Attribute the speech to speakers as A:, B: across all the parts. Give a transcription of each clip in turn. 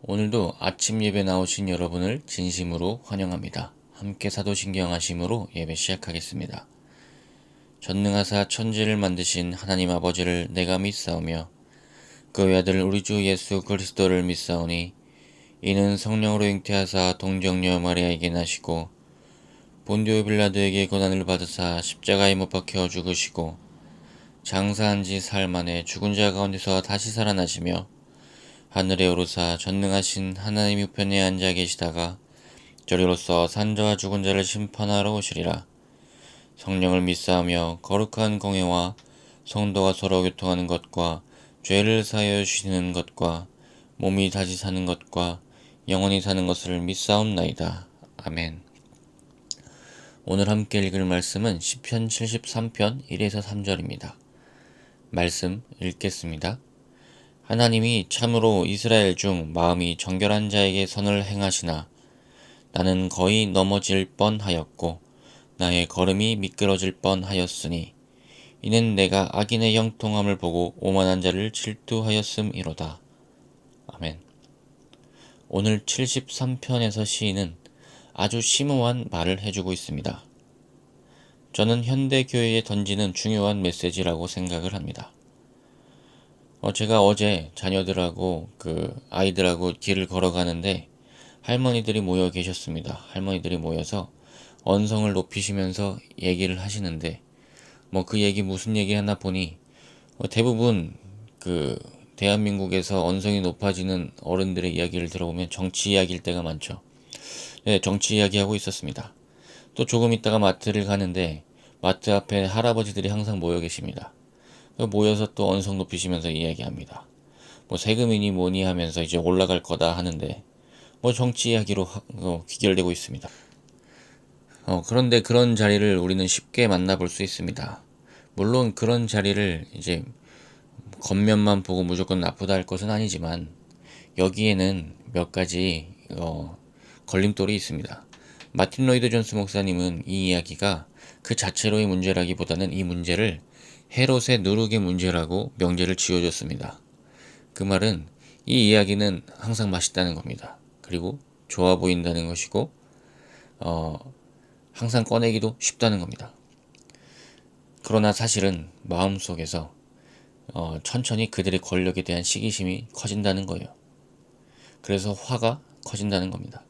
A: 오늘도 아침 예배 나오신 여러분을 진심으로 환영합니다. 함께 사도신경 하심으로 예배 시작하겠습니다. 전능하사 천지를 만드신 하나님 아버지를 내가 믿사오며 그 외아들 우리 주 예수 그리스도를 믿사오니 이는 성령으로 잉태하사 동정녀 마리아에게 나시고 본디오 빌라도에게 고난을 받으사 십자가에 못 박혀 죽으시고 장사한 지 사흘 만에 죽은 자 가운데서 다시 살아나시며 하늘에 오르사 전능하신 하나님 우편에 앉아 계시다가 저리로서 산자와 죽은 자를 심판하러 오시리라. 성령을 믿사하며 거룩한 공회와 성도가 서로 교통하는 것과 죄를 사하여 주시는 것과 몸이 다시 사는 것과 영원히 사는 것을 믿사옵나이다. 아멘. 오늘 함께 읽을 말씀은 시편 73편 1에서 3절입니다. 말씀 읽겠습니다. 하나님이 참으로 이스라엘 중 마음이 정결한 자에게 선을 행하시나 나는 거의 넘어질 뻔하였고 나의 걸음이 미끄러질 뻔하였으니 이는 내가 악인의 형통함을 보고 오만한 자를 질투하였음이로다. 아멘. 오늘 73편에서 시인은 아주 심오한 말을 해주고 있습니다. 저는 현대 교회에 던지는 중요한 메시지라고 생각을 합니다. 제가 어제 자녀들하고 아이들하고 길을 걸어가는데 할머니들이 모여 계셨습니다. 할머니들이 모여서 언성을 높이시면서 얘기를 하시는데 그 얘기 무슨 얘기 하나 보니 대부분 대한민국에서 언성이 높아지는 어른들의 이야기를 들어보면 정치 이야기일 때가 많죠. 네, 정치 이야기하고 있었습니다. 또 조금 있다가 마트를 가는데 마트 앞에 할아버지들이 항상 모여 계십니다. 모여서 또 언성 높이시면서 이야기합니다. 세금이니 뭐니 하면서 이제 올라갈 거다 하는데 정치 이야기로 귀결되고 있습니다. 그런데 그런 자리를 우리는 쉽게 만나볼 수 있습니다. 물론 그런 자리를 이제 겉면만 보고 무조건 나쁘다 할 것은 아니지만 여기에는 몇 가지 걸림돌이 있습니다. 마틴 로이드 존스 목사님은 이 이야기가 그 자체로의 문제라기보다는 이 문제를 헤롯의 누룩의 문제라고 명제를 지어줬습니다. 그 말은 이 이야기는 항상 맛있다는 겁니다. 그리고 좋아 보인다는 것이고 항상 꺼내기도 쉽다는 겁니다. 그러나 사실은 마음속에서 천천히 그들의 권력에 대한 시기심이 커진다는 거예요. 그래서 화가 커진다는 겁니다.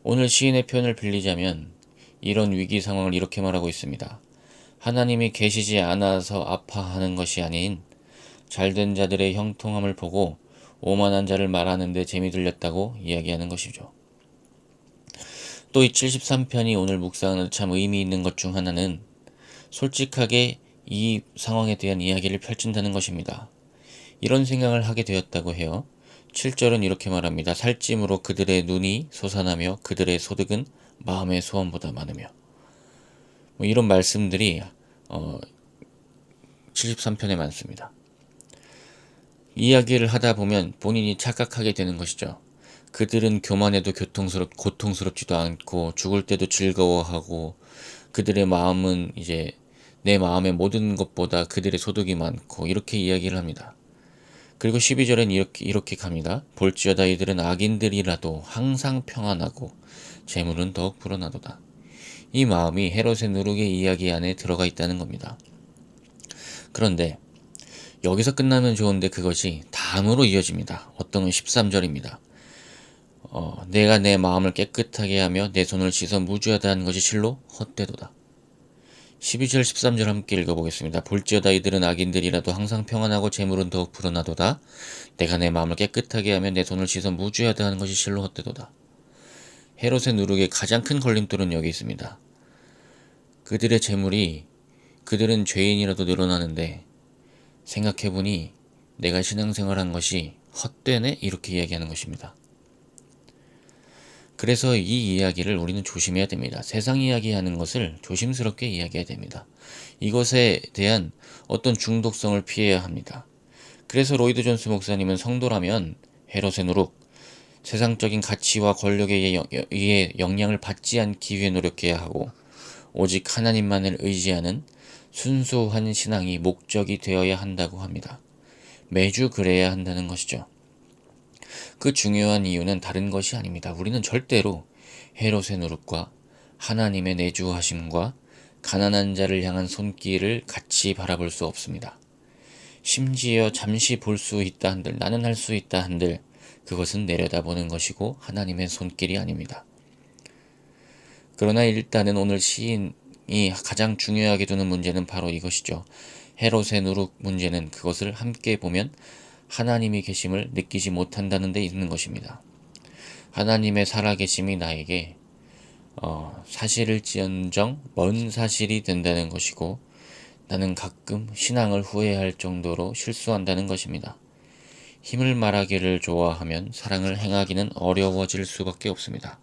A: 오늘 시인의 표현을 빌리자면 이런 위기 상황을 이렇게 말하고 있습니다. 하나님이 계시지 않아서 아파하는 것이 아닌 잘된 자들의 형통함을 보고 오만한 자를 말하는 데 재미 들렸다고 이야기하는 것이죠. 또 이 73편이 오늘 묵상하는 참 의미 있는 것 중 하나는 솔직하게 이 상황에 대한 이야기를 펼친다는 것입니다. 이런 생각을 하게 되었다고 해요. 7절은 이렇게 말합니다. 살찜으로 그들의 눈이 솟아나며 그들의 소득은 마음의 소원보다 많으며 이런 말씀들이 73편에 많습니다. 이야기를 하다 보면 본인이 착각하게 되는 것이죠. 그들은 교만해도 고통스럽지도 않고 죽을 때도 즐거워하고 그들의 마음은 이제 내 마음의 모든 것보다 그들의 소득이 많고 이렇게 이야기를 합니다. 그리고 12절엔 이렇게 갑니다. 볼지어다 이들은 악인들이라도 항상 평안하고 재물은 더욱 불어나도다. 이 마음이 헤롯의 누룩의 이야기 안에 들어가 있다는 겁니다. 그런데 여기서 끝나면 좋은데 그것이 다음으로 이어집니다. 어떤 건 13절입니다. 내가 내 마음을 깨끗하게 하며 내 손을 씻어 무죄하다 하는 것이 실로 헛되도다. 12절 13절 함께 읽어보겠습니다. 볼지어다 이들은 악인들이라도 항상 평안하고 재물은 더욱 불어나도다. 내가 내 마음을 깨끗하게 하며 내 손을 씻어 무죄하다 하는 것이 실로 헛되도다. 헤롯의 누룩의 가장 큰 걸림돌은 여기 있습니다. 그들의 재물이 그들은 죄인이라도 늘어나는데 생각해보니 내가 신앙생활한 것이 헛되네 이렇게 이야기하는 것입니다. 그래서 이 이야기를 우리는 조심해야 됩니다. 세상 이야기하는 것을 조심스럽게 이야기해야 됩니다. 이것에 대한 어떤 중독성을 피해야 합니다. 그래서 로이드 존스 목사님은 성도라면 헤롯의 누룩, 세상적인 가치와 권력에 의해 영향을 받지 않기 위해 노력해야 하고 오직 하나님만을 의지하는 순수한 신앙이 목적이 되어야 한다고 합니다. 매주 그래야 한다는 것이죠. 그 중요한 이유는 다른 것이 아닙니다. 우리는 절대로 헤롯의 노릇과 하나님의 내주하심과 가난한 자를 향한 손길을 같이 바라볼 수 없습니다. 심지어 잠시 볼 수 있다 한들, 나는 할 수 있다 한들 그것은 내려다보는 것이고 하나님의 손길이 아닙니다. 그러나 일단은 오늘 시인이 가장 중요하게 두는 문제는 바로 이것이죠. 헤롯의 누룩 문제는 그것을 함께 보면 하나님이 계심을 느끼지 못한다는 데 있는 것입니다. 하나님의 살아계심이 나에게 사실일지언정 먼 사실이 된다는 것이고 나는 가끔 신앙을 후회할 정도로 실수한다는 것입니다. 힘을 말하기를 좋아하면 사랑을 행하기는 어려워질 수밖에 없습니다.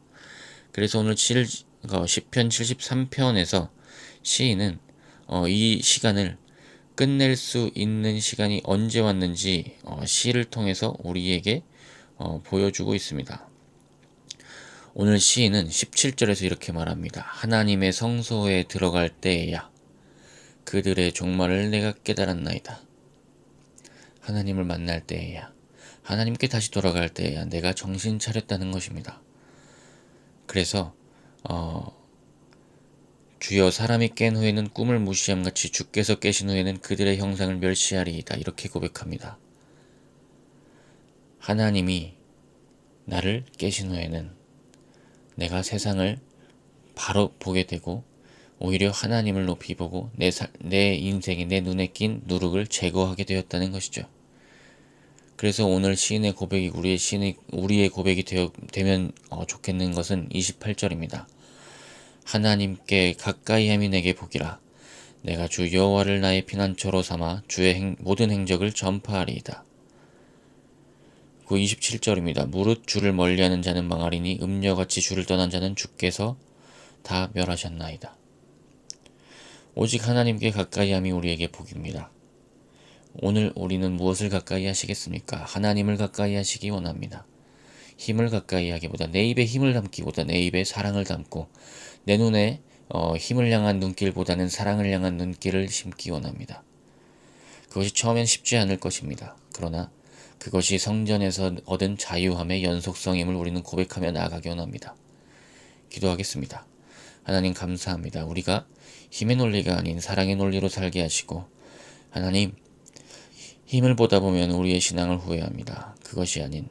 A: 그래서 오늘 시편 73편에서 시인은 이 시간을 끝낼 수 있는 시간이 언제 왔는지 시를 통해서 우리에게 보여주고 있습니다. 오늘 시인은 17절에서 이렇게 말합니다. 하나님의 성소에 들어갈 때에야 그들의 종말을 내가 깨달았나이다. 하나님을 만날 때에야, 하나님께 다시 돌아갈 때에야 내가 정신 차렸다는 것입니다. 그래서 주여 사람이 깬 후에는 꿈을 무시함같이 주께서 깨신 후에는 그들의 형상을 멸시하리이다. 이렇게 고백합니다. 하나님이 나를 깨신 후에는 내가 세상을 바로 보게 되고 오히려 하나님을 높이 보고 내 인생이 내 눈에 낀 누룩을 제거하게 되었다는 것이죠. 그래서 오늘 시인의 고백이 우리의 고백이 되면 좋겠는 것은 28절입니다. 하나님께 가까이함이 내게 복이라. 내가 주 여호와를 나의 피난처로 삼아 주의 모든 행적을 전파하리이다. 그 27절입니다. 무릇 주를 멀리하는 자는 망하리니 음녀같이 주를 떠난 자는 주께서 다 멸하셨나이다. 오직 하나님께 가까이함이 우리에게 복입니다. 오늘 우리는 무엇을 가까이 하시겠습니까? 하나님을 가까이 하시기 원합니다. 힘을 가까이 하기보다, 내 입에 힘을 담기보다 내 입에 사랑을 담고 내 눈에 힘을 향한 눈길보다는 사랑을 향한 눈길을 심기 원합니다. 그것이 처음엔 쉽지 않을 것입니다. 그러나 그것이 성전에서 얻은 자유함의 연속성임을 우리는 고백하며 나아가기 원합니다. 기도하겠습니다. 하나님 감사합니다. 우리가 힘의 논리가 아닌 사랑의 논리로 살게 하시고, 하나님, 힘을 보다 보면 우리의 신앙을 후회합니다. 그것이 아닌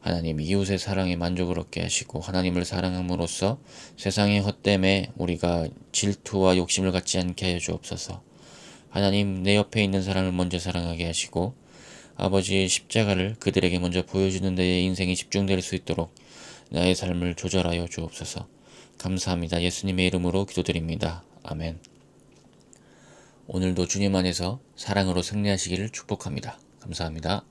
A: 하나님 이웃의 사랑에 만족을 얻게 하시고 하나님을 사랑함으로써 세상의 헛됨에 우리가 질투와 욕심을 갖지 않게 하여 주옵소서. 하나님 내 옆에 있는 사람을 먼저 사랑하게 하시고 아버지의 십자가를 그들에게 먼저 보여주는 데에 인생이 집중될 수 있도록 나의 삶을 조절하여 주옵소서. 감사합니다. 예수님의 이름으로 기도드립니다. 아멘. 오늘도 주님 안에서 사랑으로 승리하시기를 축복합니다. 감사합니다.